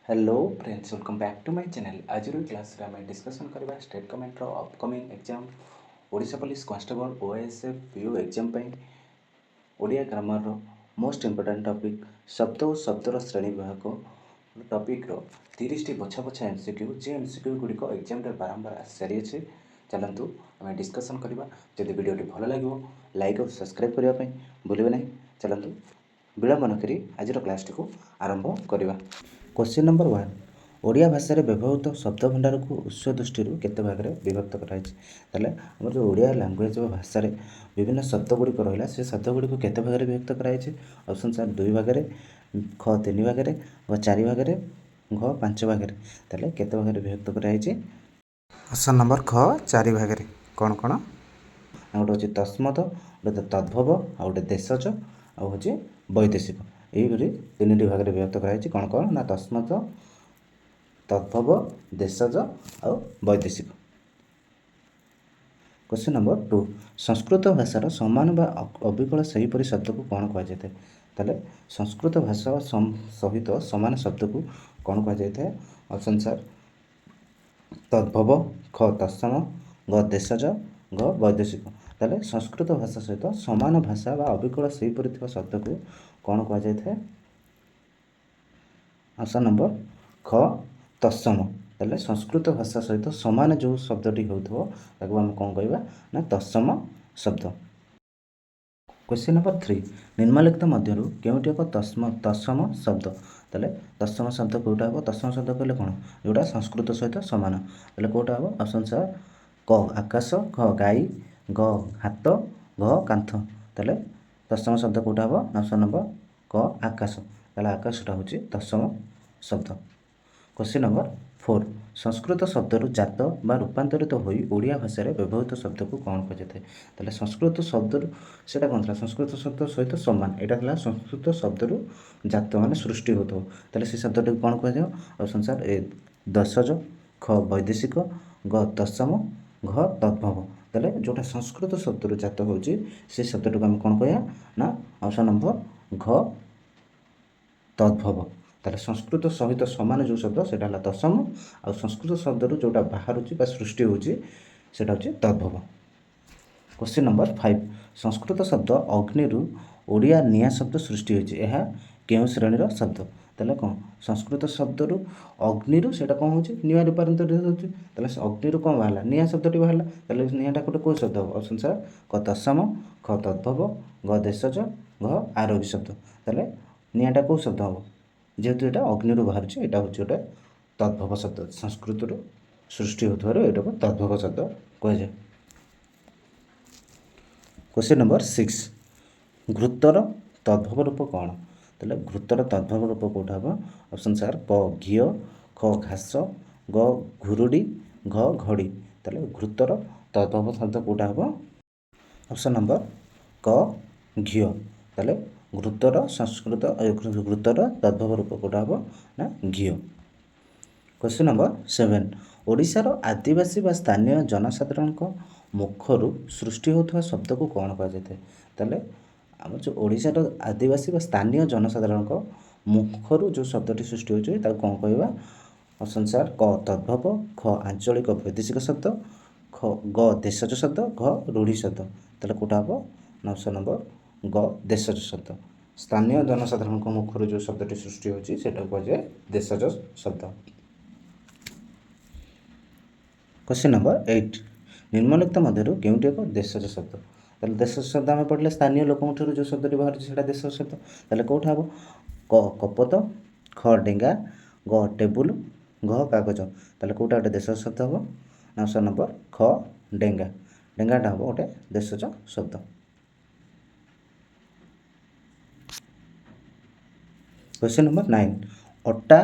Hello friends, welcome back to my channel. आज class रे हमें डिस्कशन करबा स्टेट गवर्नमेंट रो upcoming exam Odisha police constable OSF PU exam पे ओडिया ग्रामर रो मोस्ट इंपोर्टेंट टॉपिक शब्द और शब्दर श्रेणी विभाग टॉपिक रो 30 टी बछा बछा एमसीक्यू जे एमसीक्यू गुडी को एग्जाम रे बारंबार आसी सारी अछि। चलंतु हमें डिस्कशन करबा। जदि वीडियो टी भलो लागिवो लाइक और सब्सक्राइब करिया पई भूलिबे नहीं। चलंतु विलंब न करी आज क्लास टी को आरंभ करबा। क्वेश्चन नंबर 1 ओडिया भाषा में व्यवहृत शब्द भंडार को उत्स दृष्टि केते भाग में विभक्त कराई। आम जो ओडिया लैंग्वेज भाषा में विभिन्न शब्द गुड़िक रहा से शब्द गुड़ी को केते भाग में विभक्त कराई। ऑप्शन सार 2 भाग में, ख 3 भाग में, ग 4 भाग में, घ 5 भाग में। ताले केते भाग में विभक्त कराई। ऑप्शन नंबर ख 4 भाग में। कौन कौन गोटे हूँ तस्मद, गोटे तद्भव, आ गोटे देशज, आ हूँ वैदेशिक। यही 3टी भाग में विभक्त कराई। कौन कौन ना तस्मद, तद्भव, देशज आ वैदेशिक। क्वेश्चन नंबर 2 संस्कृत भाषार समान बा अविकल सेहीपरि शब्द को कौन कह जाए। ताले संस्कृत भाषा सहित समान शब्द को कौन कह जाए। ऑप्शन सार तद्भव, ख तत्सम, ग देशज, घ वैदेशिक। ताले संस्कृत भाषा सहित समान भाषा बा अविकल सेहीपरि थिबा शब्द को कौन कह जाए। ऑप्शन नंबर ख तत्सम। ताले संस्कृत भाषा सहित समान जो शब्दटी होथो ताको हम कौन कहबा ना तत्सम शब्द। क्वेश्चन नंबर 3 निम्नलिखित मध्यरु केउटी एक तत्सम शब्द। ताले तत्सम शब्द कोटा हो। तत्सम शब्द कहले कोन जोटा संस्कृत सहित समान। ताले कोटा हो। ऑप्शन सार क आकाश, ख गाई, ग हाथ, घ कांथ। ताले तत्सम शब्द कोटा हो। ऑप्शन नंबर क आकाश। ताले आकाशटा होची तत्सम शब्द। क्वेश्चन नंबर 4 संस्कृत शब्दरु जात बा रूपांतरित होई ओडिया भाषा रे व्यवहृत शब्द को कौन कह जाए। ताले संस्कृत शब्दरु सेटा कोन था संस्कृत शब्द सहित समान। एटा हला संस्कृत शब्दरु जात माने सृष्टि होतो। ताले से शब्दटी कौन कह जाओ। ऑप्शन सार ए दशज, ख वैदेशिक, ग तत्सम, घ तद्भव। ताले जोटा संस्कृत शब्दरु जात होची से शब्दटी को हम कौन कहया ना ऑप्शन नंबर घ तद्भव। ताले संस्कृत सहित समान जो शब्द सेटा हला तत्सम। आ संस्कृत शब्दरु जोटा बाहरुची बा सृष्टि होची सेटा होची तद्भव। क्वेश्चन नंबर 5 संस्कृत शब्द अग्निरु ओडिया निया शब्द सृष्टि होची। एहा केउ श्रेणीर शब्द। ताले कौन संस्कृत शब्दरु अग्निरु सेटा कौन होची निया रूपांतरित होची। ताले अग्निरु कौन बाहला निया शब्दटी बाहला। ताले नियाटा कोटे को शब्द हो। ऑप्शन सार क तत्सम, ख तद्भव, ग देशज, घ आरोही शब्द। ताले नियाटा को शब्द हो जेहेतु एटा अग्निरु बाहरुची एटा होची गोटे तद्भव शब्द। संस्कृतरु सृष्टि होथवार एटा को तद्भव शब्द कह जाए। क्वेश्चन नंबर 6 घृतर तद्भव रूप कौन। ताले घृतर तद्भव रूप कोटा हो। ऑप्शन सार क घी, ख घास, ग घुरुडी, घ घड़ी। ताले घृतर तद्भव शब्द कोटा हो। ऑप्शन नंबर क घी। ताले घृतर संस्कृत घृतर तद्भव रूप कोटा हो ना घी। क्वेश्चन नंबर 7 ओडिशार आदिवासी बा स्थानीय जनसाधारण मुखरु सृष्टि होता शब्द को कौन कह जाए। ताले आम जो ओडिशार आदिवासी बा स्थानीय जनसाधारण मुखरु जो शब्दटी सृष्टि होची ताको कौन कहबा। ऑप्शन सार क तद्भव, ख आंचलिक वैदेशिक शब्द, ख ग देशज शब्द, घ रूढ़ी शब्द। ताले कोटा हो ऑप्शन नंबर ग देशज शब्द। स्थानीय जनसाधारण मुखर जो शब्दटी सृष्टि होची सेटा कह जाए देशज शब्द। क्वेश्चन नंबर 8 निम्नलिखित मध्यरु केउटी एक देशज शब्द। ताले देशज शब्द आम पढ़ले स्थानीय लोकन ठुरु जो शब्दटी बाहर सेटा देशज शब्द। ताले कोठा हो क कपत, ख डेंगा, ग टेबुल, घ कागज। ताले कोटा गोटे देशज शब्द हो। ऑप्शन नंबर ख डेंगा। डेंगाटा हो गोटे देशज शब्द। क्वेश्चन नंबर 9 अट्टा,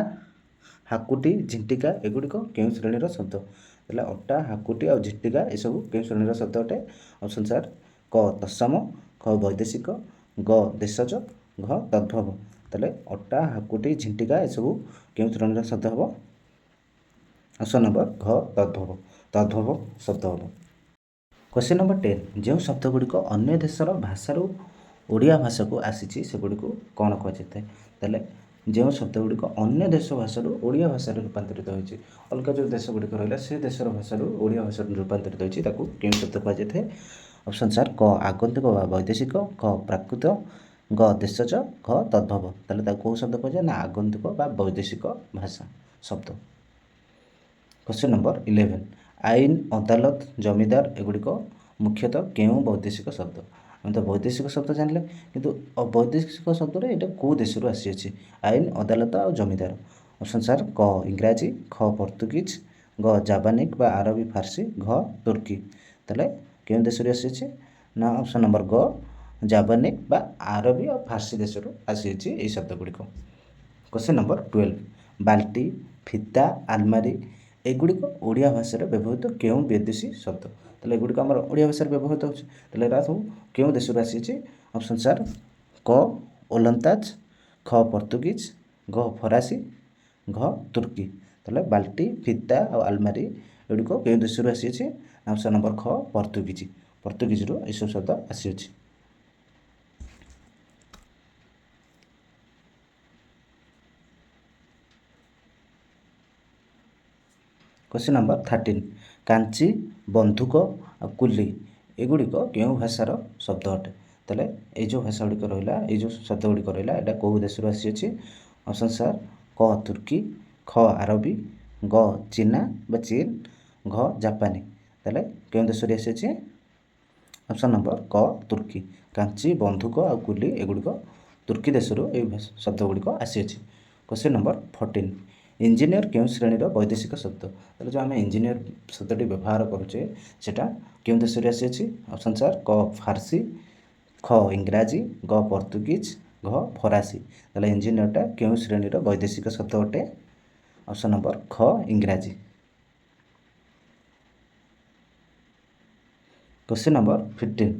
हाकुटी, झिंटिका एगुड़िक केउं श्रेणीर शब्द। ताले अट्टा, हाकुटी और झिंटिका ये सब केउं श्रेणीर शब्द अटे। ऑप्शन सार क तत्सम, ख वैदेशिक, ग देशज, घ तद्भव। ताले अट्टा, हाकुटी, झिंटिका ये सब केउं श्रेणीर शब्द हो। ऑप्शन नंबर घ तद्भव। तद्भव शब्द हो। क्वेश्चन नंबर 10 जो शब्दगुड़िक अन्य देशर भाषारू ओडिया भाषाକୁ ଆସିଛି ସେଗୁଡ଼ିକୁ କ'ଣ କୁହାଯାଇଥାଏ ତାହେଲେ ଯେଉଁ ଶବ୍ଦଗୁଡ଼ିକ ଅନ୍ୟ ଦେଶ ଭାଷାରୁ ଓଡ଼ିଆ ଭାଷାରେ ରୂପାନ୍ତରିତ ହୋଇଛି ଅଲଗା ଯେଉଁ ଦେଶ ଗୁଡ଼ିକ ରହିଲା ସେ ଦେଶର ଭାଷାରୁ ଓଡ଼ିଆ ଭାଷାରେ ରୂପାନ୍ତରିତ ହୋଇଛି ତାକୁ କେଉଁ ଶବ୍ଦ କୁହାଯାଇଥାଏ ଅପସନ୍ ସାର୍ କ ଆଗନ୍ତୁକ ବା ବୈଦେଶିକ କ ପ୍ରାକୃତ ଗ ଦେଶଜ ଘ ତଦ୍ଭବ ତାହେଲେ ତାକୁ କେଉଁ ଶବ୍ଦ କୁହାଯାଏ ନା ଆଗନ୍ତୁକ ବା ବୈଦେଶିକ ଭାଷା ଶବ୍ଦ। क्वेश्चन नंबर 11 आईन अदालत जमीदार एगुड़िक मुख्यतः क्यों वैदेशिक शब्द आम तो वैदेशिक शब्द जानले किंतु वैदेशिक शब्द ये कौ देश आसी आईन अदालत और जमीदार ऑप्शन सार क इंग्राजी ख पोर्तुगीज ग जापानिक बा अरबी फारसी घ तुर्की ताले क्यों देश आसी ना ऑप्शन नंबर ग जापानिक बा अरबी और फारसी देश आसी शब्द गुड़िक। क्वेश्चन नंबर 12 बाल्टी फिता आलमारी एगुड़िक ओडिया भाषा व्यवहृत क्यों विदेशी शब्द ताले एगुड़िक आम ओडिया भाषा व्यवहृत होते सब क्यों देश आसी ऑप्शन सार क ओलंताज ख पोर्तुगीज घ फरासी घ तुर्की ताले बाल्टी फिता और आलमारी एगुड़िक क्यों देश आसी ऑप्शन नंबर ख पोर्तुगीज रू यह शब्द आसी। क्वेश्चन नंबर 13 कांची बंधुक और कुली एगुड़िक क्यों भाषार शब्द अटे ताले ये जो भाषा गुड़िक रहा ये जो शब्द गुड़िक रहा यहाँ कौ देश आसी ऑप्शन सार क तुर्की ख अरबी ग चीना बा चीन घ जापानी ताले क्यों देश आसी ऑप्शन नंबर क तुर्की कांची बंधुक और कुली एगुड़िक तुर्की देश शब्द गुड़िक आसी। क्वेश्चन नंबर 14 इंजीनियर क्यों श्रेणीर वैदेशिक शब्द ताले जो आम इंजीनियर शब्दटी व्यवहार करुचे सेटा क्यों देश आसी ऑप्शन सार क फारसी ख इंग्राजी ग पोर्तुगीज घ फरासी ताले इंजीनियरटा क्यों श्रेणीर वैदेशिक शब्द अटे ऑप्शन नंबर ख इंग्राजी। क्वेश्चन नंबर 15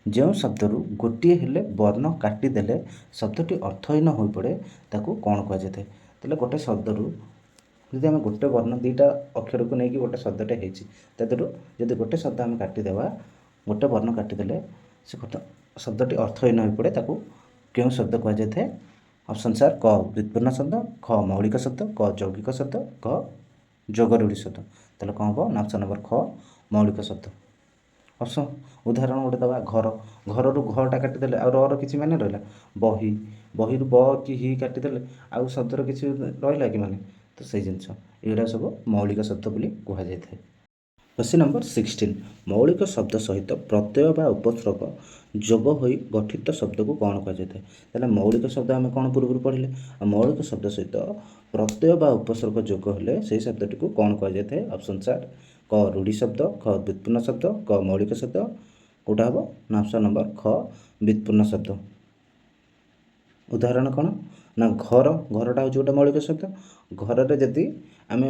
जो शब्दरू गोटे हेले वर्ण काटिदेले शब्दटी अर्थहीन हो पड़े ताकू कौन कहुए ताले गोटे शब्दरू जदि आम गोटे वर्ण दुईटा अक्षर को लेकिन गोटे शब्दटे होती जब गोटे शब्द आम काटिदेवा गोटे वर्ण काटिदेले से शब्दटी अर्थहीन हो पड़े ताकू क्यों शब्द कहुए ऑप्शन सार क व्युत्पन्न शब्द ख मौलिक शब्द क यौगिक शब्द ख जोगरूढ़ी शब्द ताले कौन हम ऑप्शन नंबर ख मौलिक शब्द। ऑप्शन उदाहरण गोटे दबा घर घर रू घटा काटिदेले आर किसी माने रहा बही बही रू ब कि हि काटिदेले आउ शब्दर किसी रहा कि माने तो से जिनस युरा सब मौलिक शब्द बोली कहुए। क्वेश्चन नंबर 16 मौलिक शब्द सहित प्रत्यय बा उपसर्ग जोग होई गठित शब्द को कौन कहुए मौलिक शब्द आम कौन पूर्व पढ़ले मौलिक शब्द सहित प्रत्यय बा उपसर्ग जोग हेले से शब्दटी को कौन कहुए ऑप्शन सार क रूढ़ी शब्द ख व्युत्पन्न शब्द क मौलिक शब्द कौटा हम ना ऑप्शन नंबर ख व्युत्पन्न शब्द। उदाहरण कौन ना घर घरटा हूँ गोटे मौलिक शब्द घर जदि आम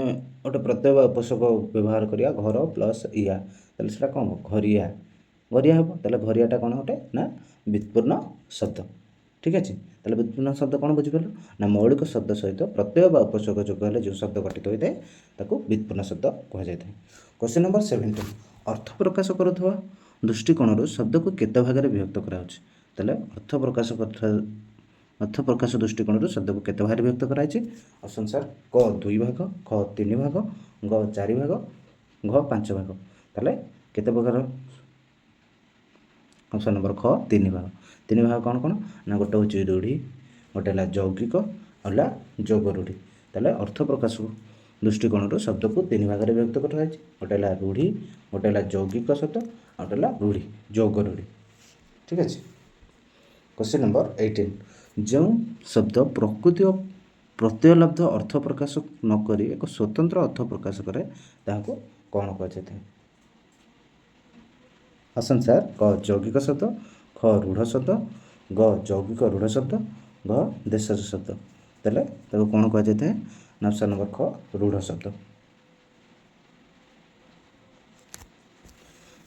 गोटे प्रत्यय उपसर्ग व्यवहार करिया घर प्लस या ताले सेटा कौन घरिया घरिया हम ताले घरियाटा कौन गोटे ना व्युत्पन्न शब्द ठीक अच्छे ताले व्युत्पन्न शब्द कौन बुझिपार ना मौलिक शब्द सहित प्रत्यय उपसर्ग जोग हेले जो शब्द गठित होता है ताकू व्युत्पन्न शब्द कहुए। क्वेश्चन नंबर 17 अर्थ प्रकाश करुवा दृष्टिकोण शब्द को केते भाग में विभक्त कराऊे अर्थ प्रकाश दृष्टिकोण शब्द को केते भाग विभक्त कराई ऑप्शन सार क 2 भाग ख 3 भाग ग 4 भाग घ 5 भाग ताले केते प्रकार ऑप्शन नंबर ख 3 भाग कौन कौन ना गोटे हूँ रूढ़ी गोटे है यौगिक और जोग रूढ़ी ताले अर्थ प्रकाश दृष्टिकोण शब्द को 3 भाग में विभक्त कराई गोटे है रूढ़ी गोटे है यौगिक शब्द और गोटे है रूढ़ी जोग रूढ़ी ठीक अच्छे। क्वेश्चन नंबर 18 जो शब्द प्रकृति और प्रत्ययलब्ध अर्थ प्रकाश नक एक स्वतंत्र अर्थ प्रकाश करे ताको कौन कहुए ऑप्शन सार क यौगिक शब्द ख रूढ़ शब्द ग यौगिक रूढ़ शब्द घ देशज शब्द ताले ताको कौन कहुए ऑप्शन नंबर ख रूढ़ शब्द।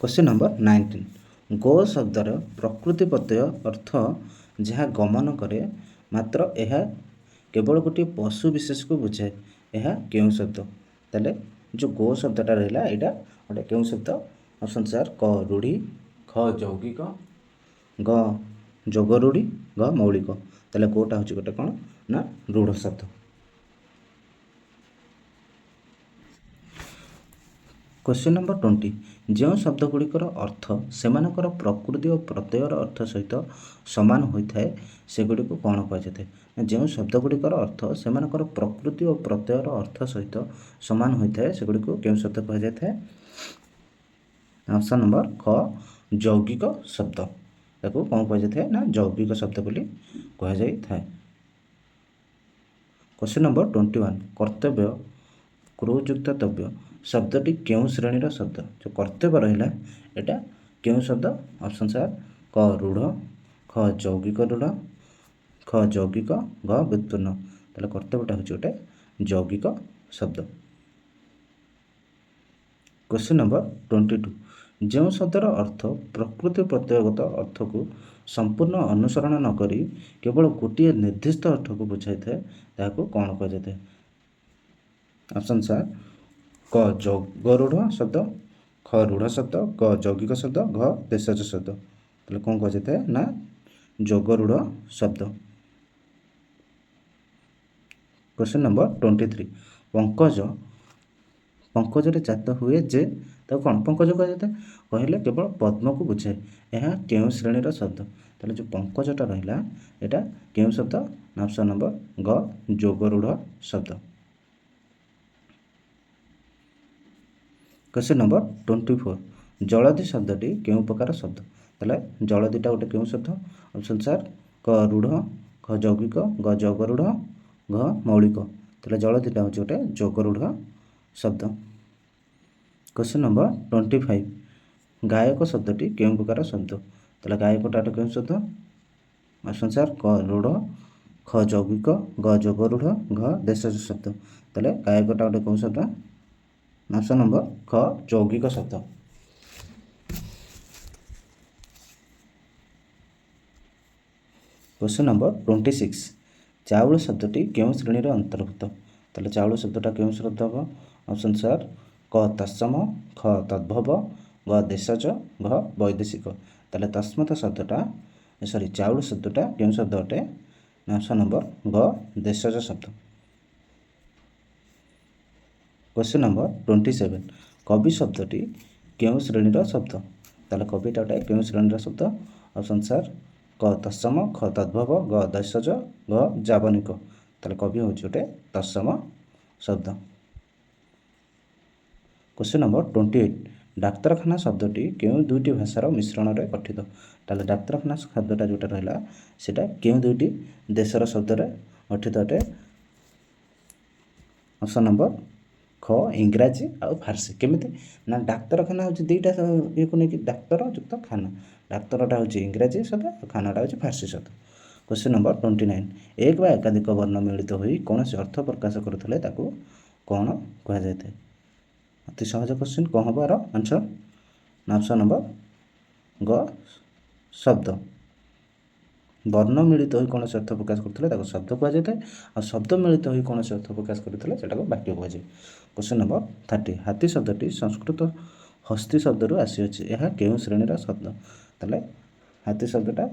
क्वेश्चन नंबर 19 गो शब्दर प्रकृति प्रत्यय अर्थ जहाँ गमन करे मात्र यह केवल गोटे पशु विशेष को बुझाए यह क्यों शब्द ताले जो गो शब्दटा रहा यहाँ गोटे क्यों शब्द ଅପସନ୍ ସାର୍ କ ରୂଢ଼ି, ଖ ଯୌଗିକ, ଗ ଯୋଗ ରୂଢ଼ି, ଘ ମୌଳିକ। ତାହେଲେ କେଉଁଟା ହେଉଛି ଗୋଟେ କ'ଣ ନା ରୂଢ଼ ଶବ୍ଦ। क्वेश्चन नंबर 20 ଯେଉଁ ଶବ୍ଦଗୁଡ଼ିକର ଅର୍ଥ ସେମାନଙ୍କର ପ୍ରକୃତି ଓ ପ୍ରତ୍ୟୟର ଅର୍ଥ ସହିତ ସମାନ ହୋଇଥାଏ ସେଗୁଡ଼ିକୁ କ'ଣ କୁହାଯାଇଥାଏ? ଯେଉଁ ଶବ୍ଦଗୁଡ଼ିକର ଅର୍ଥ ସେମାନଙ୍କର ପ୍ରକୃତି ଓ ପ୍ରତ୍ୟୟର ଅର୍ଥ ସହିତ ସମାନ ହୋଇଥାଏ ସେଗୁଡ଼ିକୁ କେଉଁ ଶବ୍ଦ କୁହାଯାଇଥାଏ? ଅପସନ୍ ନମ୍ବର ଖ ଯୌଗିକ ଶବ୍ଦ। ତାକୁ କ'ଣ କୁହାଯାଇଥାଏ ନା ଯୌଗିକ ଶବ୍ଦ ବୋଲି କୁହାଯାଇଥାଏ। क्वेश्चन नंबर 21 କର୍ତ୍ତବ୍ୟ କ୍ରୋଯୁକ୍ତ ତବ୍ୟ ଶବ୍ଦଟି କେଉଁ ଶ୍ରେଣୀର ଶବ୍ଦ? ଯେଉଁ କର୍ତ୍ତବ୍ୟ ରହିଲା ଏଇଟା କେଉଁ ଶବ୍ଦ? ଅପସନ୍ ସାର୍ କ ରୂଢ଼, ଖ ଯୌଗିକ ରୂଢ଼, ଖ ଯୌଗିକ, ଘ ବ୍ୟୁତ୍ପନ୍ନ। ତାହେଲେ କର୍ତ୍ତବ୍ୟଟା ହେଉଛି ଗୋଟେ ଯୌଗିକ ଶବ୍ଦ। क्वेश्चन नंबर 22 ଯେଉଁ ଶବ୍ଦର ଅର୍ଥ ପ୍ରକୃତି ପ୍ରତ୍ୟୟଗତ ଅର୍ଥକୁ ସମ୍ପୂର୍ଣ୍ଣ ଅନୁସରଣ ନ କରି କେବଳ ଗୋଟିଏ ନିର୍ଦ୍ଦିଷ୍ଟ ଅର୍ଥକୁ ବୁଝାଇଥାଏ ତାହାକୁ କ'ଣ କୁହାଯାଇଥାଏ? ଅପସନ୍ ସାର୍ କ ଯୋଗରୂଢ଼ ଶବ୍ଦ, ଖ ରୂଢ଼ ଶବ୍ଦ, ଗ ଯୌଗିକ ଶବ୍ଦ, ଘ ଦେଶଜ ଶବ୍ଦ। ତାହେଲେ କ'ଣ କୁହାଯାଇଥାଏ ନା ଯୋଗରୂଢ଼ ଶବ୍ଦ। क्वेश्चन नंबर 23 ପଙ୍କଜରେ ଜାତ ହୁଏ ଯେ ତାକୁ କ'ଣ ପଙ୍କଜ କୁହାଯାଇଥାଏ? କହିଲେ କେବଳ ପଦ୍ମକୁ ବୁଝାଏ। ଏହା କେଉଁ ଶ୍ରେଣୀର ଶବ୍ଦ? ତାହେଲେ ଯେଉଁ ପଙ୍କଜଟା ରହିଲା ଏଇଟା କେଉଁ ଶବ୍ଦ? ଅପସନ୍ ନମ୍ବର ଗ ଯୋଗରୂଢ଼ ଶବ୍ଦ। क्वेश्चन नंबर 24 ଜଳଦି ଶବ୍ଦଟି କେଉଁ ପ୍ରକାର ଶବ୍ଦ? ତାହେଲେ ଜଳଦିଟା ଗୋଟେ କେଉଁ ଶବ୍ଦ? ଅପସନ୍ ସାର୍ କ ରୂଢ଼, ଖ ଯୌଗିକ, ଗ ଯୋଗରୂଢ଼, ଘ ମୌଳିକ। ତାହେଲେ ଜଳଦିଟା ହେଉଛି ଗୋଟେ ଯୋଗରୂଢ଼ ଶବ୍ଦ। क्वेश्चन नंबर 25 ଗାୟକ ଶବ୍ଦଟି କେଉଁ ପ୍ରକାର ଶବ୍ଦ? ତାହେଲେ ଗାୟକଟା ଗୋଟେ କେଉଁ ଶବ୍ଦ? ଅପସନ୍ ସାର୍ କ ରୂଢ଼, ଖ ଯୌଗିକ, ଗ ଯୋଗରୂଢ଼, ଘ ଦେଶଜ ଶବ୍ଦ। ତାହେଲେ ଗାୟକଟା ଗୋଟେ କେଉଁ ଶବ୍ଦ? ଅପସନ୍ ନମ୍ବର ଖ ଯୌଗିକ ଶବ୍ଦ। क्वेश्चन नंबर 26 ଚାଉଳ ଶବ୍ଦଟି କେଉଁ ଶ୍ରେଣୀର ଅନ୍ତର୍ଭୁକ୍ତ? ତାହେଲେ ଚାଉଳ ଶବ୍ଦଟା କେଉଁ ଶବ୍ଦ ହେବ? ଅପସନ୍ ସାର୍ କ ତତ୍ସମ, ଖ ତଦ୍ଭବ, ଗ ଦେଶଜ, ଘ ବୈଦେଶିକ। ତାହେଲେ ତସ୍ମତ ଶବ୍ଦଟା ଚାଉଳ ଶବ୍ଦଟା କେଉଁ ଶବ୍ଦ ଅଟେ? ଅପସନ୍ ନମ୍ବର ଗ ଦେଶଜ ଶବ୍ଦ। क्वेश्चन नंबर 27 କବି ଶବ୍ଦଟି କେଉଁ ଶ୍ରେଣୀର ଶବ୍ଦ? ତାହେଲେ କବିଟା ଗୋଟେ କେଉଁ ଶ୍ରେଣୀର ଶବ୍ଦ? ଅପସନ୍ ସାର୍ କ ତତ୍ସମ, ଖ ତଦ୍ଭବ, ଗ ଦେଶଜ, ଘ ଯାବନିକ। ତାହେଲେ କବି ହେଉଛି ଗୋଟେ ତତ୍ସମ ଶବ୍ଦ। क्वेश्चन नंबर 28 ଡାକ୍ତରଖାନା ଶବ୍ଦଟି କେଉଁ ଦୁଇଟି ଭାଷାର ମିଶ୍ରଣରେ ଗଠିତ? ତାହେଲେ ଡାକ୍ତରଖାନା ଶବ୍ଦଟା ଯେଉଁଟା ରହିଲା ସେଇଟା କେଉଁ ଦୁଇଟି ଦେଶର ଶବ୍ଦରେ ଗଠିତ ଅଟେ? ଅପସନ୍ ନମ୍ବର ଖ ଇଂରାଜୀ ଆଉ ଫାର୍ସି। କେମିତି ନା ଡାକ୍ତରଖାନା ହେଉଛି ଦୁଇଟା ଇଏକୁ ନେଇକି ଡାକ୍ତର ଯୁକ୍ତ ଖାନା। ଡାକ୍ତରଟା ହେଉଛି ଇଂରାଜୀ ଶବ୍ଦ ଆଉ ଖାନାଟା ହେଉଛି ଫାର୍ସି ଶବ୍ଦ। क्वेश्चन नंबर 29 ଏକ ବା ଏକାଧିକ ବର୍ଣ୍ଣ ମିଳିତ ହୋଇ କୌଣସି ଅର୍ଥ ପ୍ରକାଶ କରୁଥିଲେ ତାକୁ କ'ଣ କୁହାଯାଇଥାଏ? ଅତି ସହଜ କ୍ୱେଶ୍ଚିନ୍। କ'ଣ ହେବ ଆର ଆନ୍ସର୍? ଅପସନ୍ ନମ୍ବର ଗ ଶବ୍ଦ। ବର୍ଣ୍ଣ ମିଳିତ ହୋଇ କୌଣସି ଅର୍ଥ ପ୍ରକାଶ କରୁଥିଲେ ତାକୁ ଶବ୍ଦ କୁହାଯାଇଥାଏ ଆଉ ଶବ୍ଦ ମିଳିତ ହୋଇ କୌଣସି ଅର୍ଥ ପ୍ରକାଶ କରୁଥିଲେ ସେଟାକୁ ବାକ୍ୟ କୁହାଯାଏ। क्वेश्चन नंबर 30 ହାତୀ ଶବ୍ଦଟି ସଂସ୍କୃତ ହସ୍ତି ଶବ୍ଦରୁ ଆସିଅଛି ଏହା କେଉଁ ଶ୍ରେଣୀର ଶବ୍ଦ? ତାହେଲେ ହାତୀ ଶବ୍ଦଟା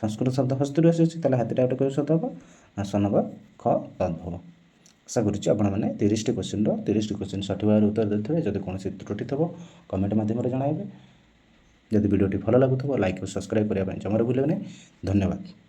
ସଂସ୍କୃତ ଶବ୍ଦ ହସ୍ତିରୁ ଆସିଅଛି ତାହେଲେ ହାତୀଟା ଗୋଟେ କେଉଁ ଶବ୍ଦ ହେବ? ଅପସନ୍ ନମ୍ବର ଖ ତଦ୍ଭବ। ଆଶା କରୁଛି ଆପଣମାନେ 30ଟି କ୍ୱେଶ୍ଚିନ୍ର 30ଟି କ୍ୱେଶ୍ଚିନ୍ ସଠିକ୍ ଭାବରେ ଉତ୍ତର ଦେଇଥିବେ। ଯଦି କୌଣସି ତ୍ରୁଟି ଥିବ କମେଣ୍ଟ ମାଧ୍ୟମରେ ଜଣାଇବେ। ଯଦି ଭିଡ଼ିଓଟି ଭଲ ଲାଗୁଥିବ ଲାଇକ୍ ଓ ସବସ୍କ୍ରାଇବ୍ କରିବା ପାଇଁ ଜମାରୁ ଭୁଲିବେ ନାହିଁ। ଧନ୍ୟବାଦ।